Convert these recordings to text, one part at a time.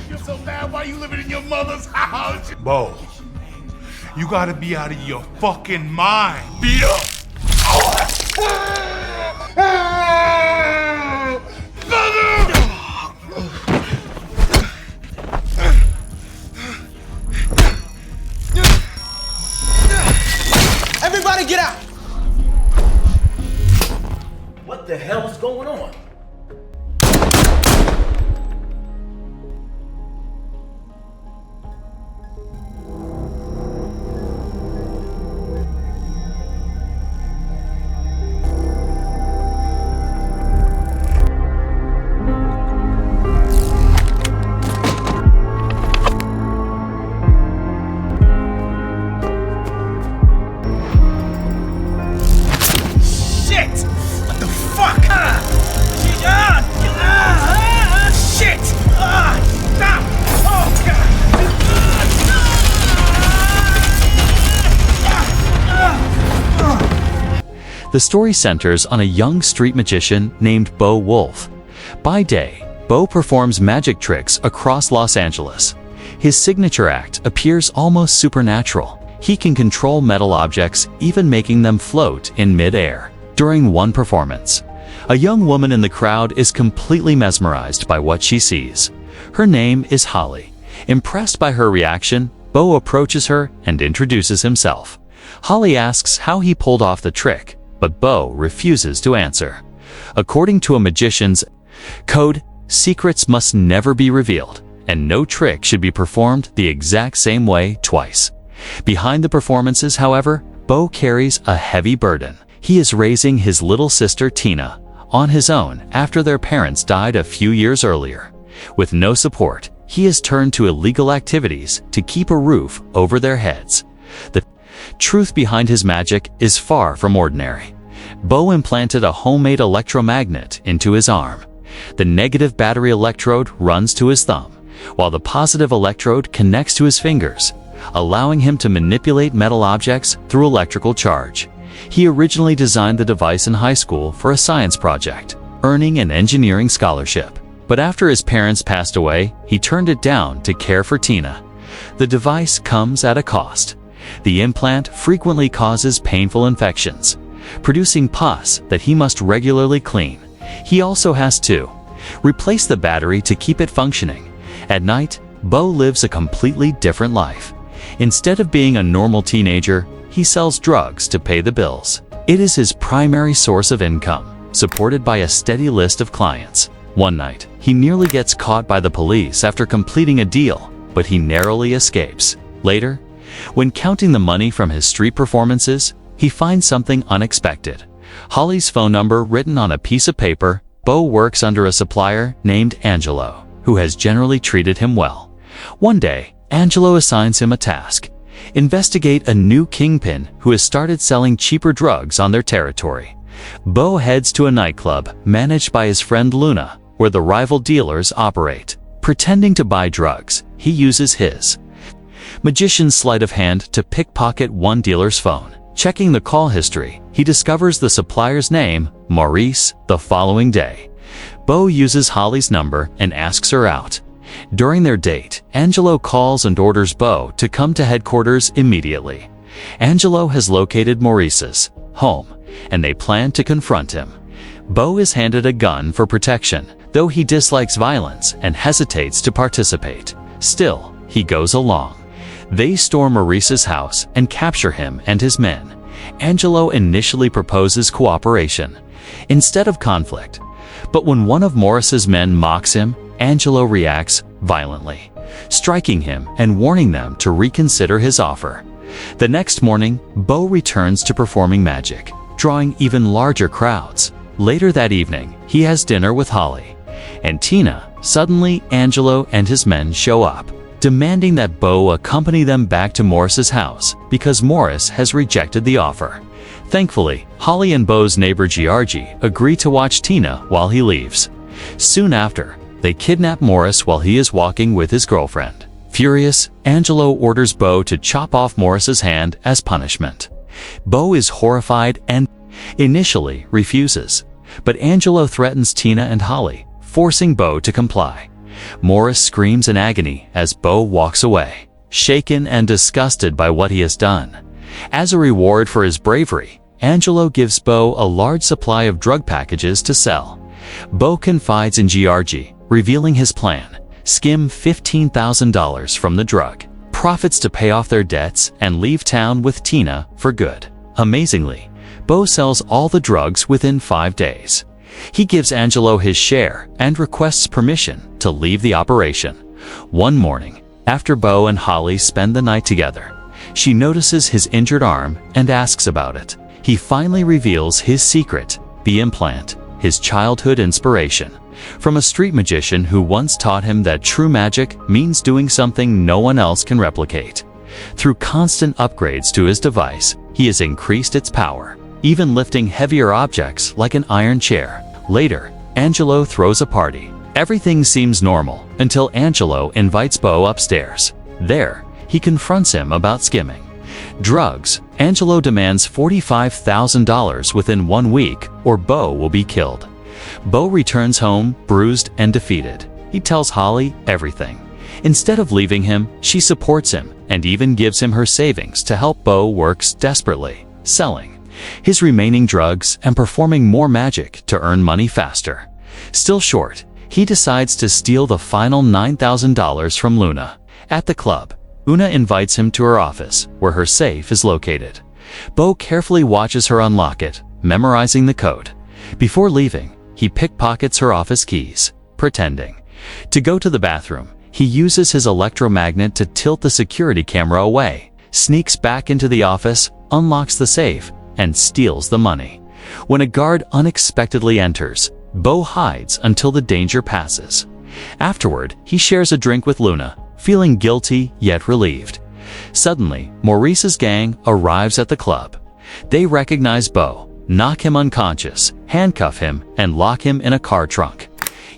You're so bad, why you living in your mother's house? Bo, you gotta be out of your fucking mind. Beat up! Everybody get out! What the hell is going on? The story centers on a young street magician named Bo Wolf. By day, Bo performs magic tricks across Los Angeles. His signature act appears almost supernatural. He can control metal objects, even making them float in mid-air. During one performance, a young woman in the crowd is completely mesmerized by what she sees. Her name is Holly. Impressed by her reaction, Bo approaches her and introduces himself. Holly asks how he pulled off the trick, but Bo refuses to answer. According to a magician's code, secrets must never be revealed, and no trick should be performed the exact same way twice. Behind the performances, however, Bo carries a heavy burden. He is raising his little sister Tina on his own after their parents died a few years earlier. With no support, he has turned to illegal activities to keep a roof over their heads. The truth behind his magic is far from ordinary. Bo implanted a homemade electromagnet into his arm. The negative battery electrode runs to his thumb, while the positive electrode connects to his fingers, allowing him to manipulate metal objects through electrical charge. He originally designed the device in high school for a science project, earning an engineering scholarship. But after his parents passed away, he turned it down to care for Tina. The device comes at a cost. The implant frequently causes painful infections, producing pus that he must regularly clean. He also has to replace the battery to keep it functioning. At night, Bo lives a completely different life. Instead of being a normal teenager, he sells drugs to pay the bills. It is his primary source of income, supported by a steady list of clients. One night, he nearly gets caught by the police after completing a deal, but he narrowly escapes. Later, when counting the money from his street performances, he finds something unexpected. Holly's phone number written on a piece of paper. Bo works under a supplier named Angelo, who has generally treated him well. One day, Angelo assigns him a task: investigate a new kingpin who has started selling cheaper drugs on their territory. Bo heads to a nightclub managed by his friend Luna, where the rival dealers operate. Pretending to buy drugs, he uses his magician's sleight of hand to pickpocket one dealer's phone. Checking the call history, he discovers the supplier's name, Maurice, the following day. Bo uses Holly's number and asks her out. During their date, Angelo calls and orders Bo to come to headquarters immediately. Angelo has located Maurice's home, and they plan to confront him. Bo is handed a gun for protection, though he dislikes violence and hesitates to participate. Still, he goes along. They storm Maurice's house and capture him and his men. Angelo initially proposes cooperation instead of conflict, but when one of Morris's men mocks him, Angelo reacts violently, striking him and warning them to reconsider his offer. The next morning, Bo returns to performing magic, drawing even larger crowds. Later that evening, he has dinner with Holly and Tina. Suddenly, Angelo and his men show up, demanding that Bo accompany them back to Morris's house because Morris has rejected the offer. Thankfully, Holly and Bo's neighbor Giorgi agree to watch Tina while he leaves. Soon after, they kidnap Morris while he is walking with his girlfriend. Furious, Angelo orders Bo to chop off Morris's hand as punishment. Bo is horrified and initially refuses, but Angelo threatens Tina and Holly, forcing Bo to comply. Morris screams in agony as Bo walks away, shaken and disgusted by what he has done. As a reward for his bravery, Angelo gives Bo a large supply of drug packages to sell. Bo confides in Georgie, revealing his plan: skim $15,000 from the drug, profits to pay off their debts, and leave town with Tina for good. Amazingly, Bo sells all the drugs within 5 days. He gives Angelo his share and requests permission to leave the operation. One morning, after Bo and Holly spend the night together, she notices his injured arm and asks about it. He finally reveals his secret, the implant, his childhood inspiration, from a street magician who once taught him that true magic means doing something no one else can replicate. Through constant upgrades to his device, he has increased its power, even lifting heavier objects like an iron chair. Later, Angelo throws a party. Everything seems normal until Angelo invites Bo upstairs. There, he confronts him about skimming drugs. Angelo demands $45,000 within 1 week or Bo will be killed. Bo returns home bruised and defeated. He tells Holly everything. Instead of leaving him, she supports him and even gives him her savings to help. Bo works desperately, selling his remaining drugs and performing more magic to earn money faster. Still short, he decides to steal the final $9,000 from Luna. At the club, Una invites him to her office, where her safe is located. Bo carefully watches her unlock it, memorizing the code. Before leaving, he pickpockets her office keys, pretending to go to the bathroom. He uses his electromagnet to tilt the security camera away, sneaks back into the office, unlocks the safe, and steals the money. When a guard unexpectedly enters, Bo hides until the danger passes. Afterward, he shares a drink with Luna, feeling guilty yet relieved. Suddenly, Maurice's gang arrives at the club. They recognize Bo, knock him unconscious, handcuff him, and lock him in a car trunk.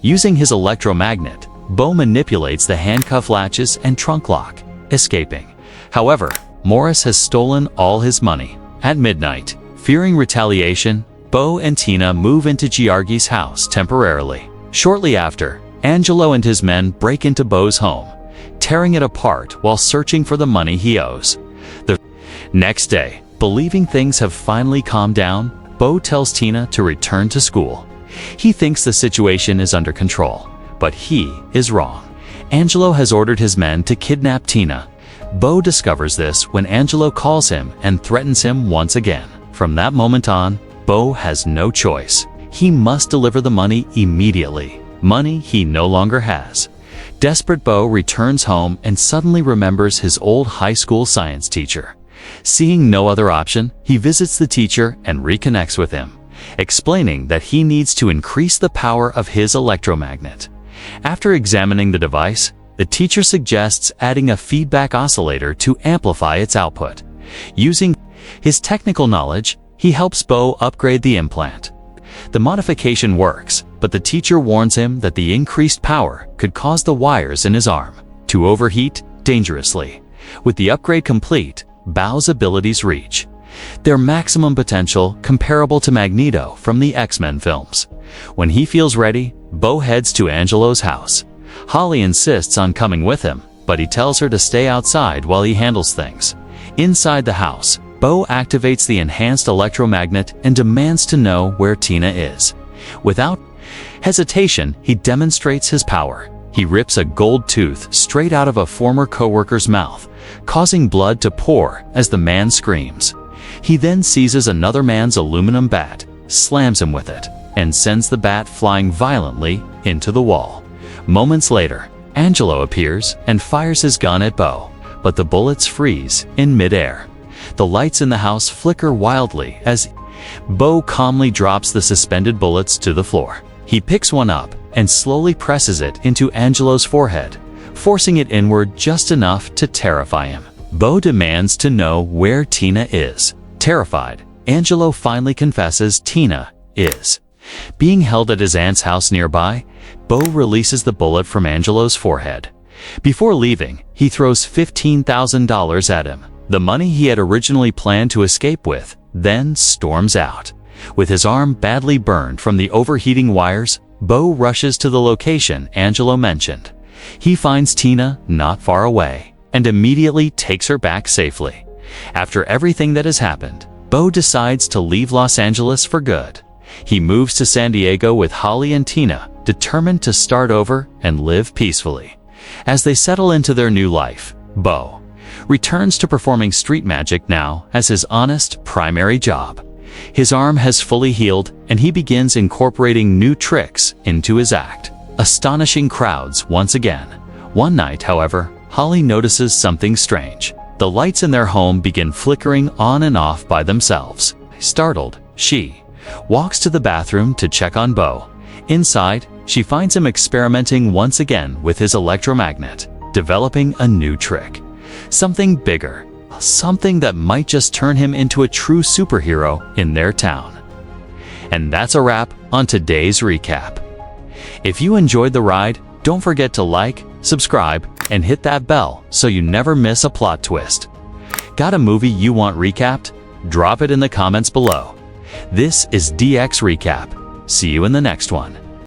Using his electromagnet, Bo manipulates the handcuff latches and trunk lock, escaping. However, Morris has stolen all his money. At midnight, fearing retaliation, Bo and Tina move into Georgie's house temporarily. Shortly after, Angelo and his men break into Bo's home, tearing it apart while searching for the money he owes. The next day, believing things have finally calmed down, Bo tells Tina to return to school. He thinks the situation is under control, but he is wrong. Angelo has ordered his men to kidnap Tina. Bo discovers this when Angelo calls him and threatens him once again. From that moment on, Bo has no choice. He must deliver the money immediately, money he no longer has. Desperate, Bo returns home and suddenly remembers his old high school science teacher. Seeing no other option, he visits the teacher and reconnects with him, explaining that he needs to increase the power of his electromagnet. After examining the device, the teacher suggests adding a feedback oscillator to amplify its output. Using his technical knowledge, he helps Bo upgrade the implant. The modification works, but the teacher warns him that the increased power could cause the wires in his arm to overheat dangerously. With the upgrade complete, Bo's abilities reach their maximum potential, comparable to Magneto from the X-Men films. When he feels ready, Bo heads to Angelo's house. Holly insists on coming with him, but he tells her to stay outside while he handles things. Inside the house, Bo activates the enhanced electromagnet and demands to know where Tina is. Without hesitation, he demonstrates his power. He rips a gold tooth straight out of a former coworker's mouth, causing blood to pour as the man screams. He then seizes another man's aluminum bat, slams him with it, and sends the bat flying violently into the wall. Moments later, Angelo appears and fires his gun at Bo, but the bullets freeze in midair. The lights in the house flicker wildly as Bo calmly drops the suspended bullets to the floor. He picks one up and slowly presses it into Angelo's forehead, forcing it inward just enough to terrify him. Bo demands to know where Tina is. Terrified, Angelo finally confesses Tina is being held at his aunt's house nearby. Bo releases the bullet from Angelo's forehead. Before leaving, he throws $15,000 at him, the money he had originally planned to escape with, then storms out. With his arm badly burned from the overheating wires, Bo rushes to the location Angelo mentioned. He finds Tina not far away and immediately takes her back safely. After everything that has happened, Bo decides to leave Los Angeles for good. He moves to San Diego with Holly and Tina, determined to start over and live peacefully. As they settle into their new life, Bo returns to performing street magic now as his honest primary job. His arm has fully healed and he begins incorporating new tricks into his act, astonishing crowds once again. One night, however, Holly notices something strange. The lights in their home begin flickering on and off by themselves. Startled, she walks to the bathroom to check on Bo. Inside, she finds him experimenting once again with his electromagnet, developing a new trick. Something bigger, something that might just turn him into a true superhero in their town. And that's a wrap on today's recap. If you enjoyed the ride, don't forget to like, subscribe, and hit that bell so you never miss a plot twist. Got a movie you want recapped? Drop it in the comments below. This is DX Recap. See you in the next one.